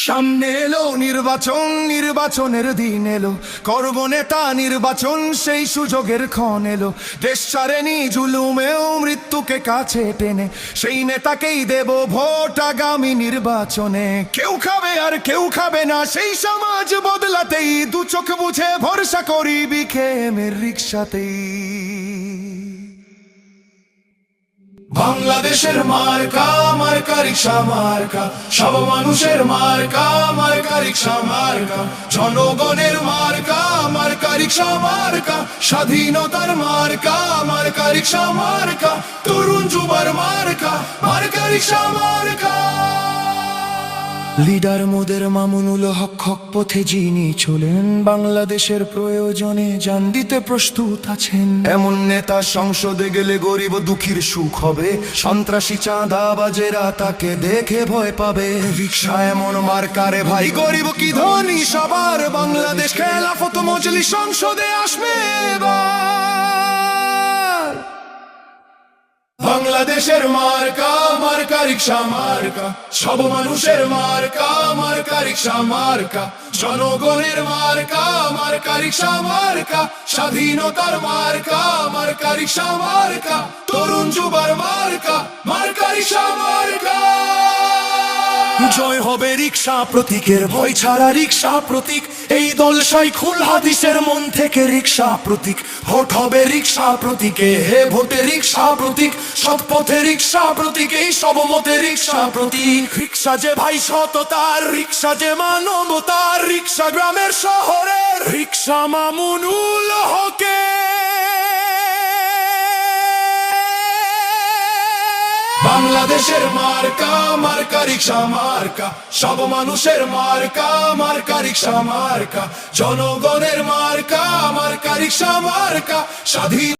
সামনে এলো নির্বাচন, নির্বাচনের দিন এলো, করব নেতা নির্বাচন, সেই সুযোগের ক্ষণ এলো। দেশ ছাড়েনি জুলুমেও মৃত্যুকে কাছে টেনে, সেই নেতাকেই দেব ভোট আগামী নির্বাচনে। কেউ খাবে আর কেউ খাবে না, সেই সমাজ বদলাতেই দু চোখ বুঝে ভরসা করি বিকেএমের রিক্সাতেই। বাংলাদেশের মার্কা, মার্কা রিক্সা মার্কা, সব মানুষের মার্কা, মার্কা রিক্সা মার্কা, জনগণের মার্কা, মার্কা রিক্সা মার্কা, স্বাধীনতার মার্কা, মার্কা রিক্সা মার্কা, তরুণ যুবার মার্কা, মার্কা রিক্সা মার্কা। লিডার মোদের মামুনুল হক, হক পথে যিনি চলেন, বাংলাদেশের প্রয়োজনে জান দিতে প্রস্তুত আছেন। এমন নেতা সংসদে গেলে গরিব দুঃখীর সুখ হবে, সন্ত্রাসী চাঁদাবাজেরা তাকে দেখে ভয় পাবে। রিক্সা এমন মার্কারে ভাই, গরিব কি ধনী সবার, বাংলাদেশ খেলাফত মজলিস সংসদে আসবে এবার। বাংলাদেশের মার্কা, মার্কা রিক্সা মার্কা, সব মানুষের মার্কা, মার্কা রিক্সা মার্কা, জনগণের মার্কা, মার্কা রিক্সা মার্কা, স্বাধীনতার মার্কা, মার্কা রিক্সা মার্কা, তরুণ যুবার মার্কা, মার্কা রিক্সা মার্কা। জয় হবে রিক্সা প্রতীকের, ভয় ছাড়া রিক্সা প্রতীক, এই দল শাইখুল হাদিসের মন থেকে রিক্সা প্রতীক। ভোট হবে রিক্সা প্রতীকে, হে ভোটে রিক্সা প্রতীক, সৎ পথে রিক্সা প্রতীক, এই সব মতে রিক্সা প্রতীক। রিক্সা যে ভাই সততার, রিক্সা যে মানবতার, রিক্সা গ্রামের শহরের, রিক্সা মামুনুল হকে। বাংলাদেশের মার্কা, মার্কা রিক্সা মার্কা, সব মানুষের মার্কা, মার্কা রিক্সা মার্কা, জনগণের মার্কা, মার্কা রিক্সা মার্কা, স্বাধীন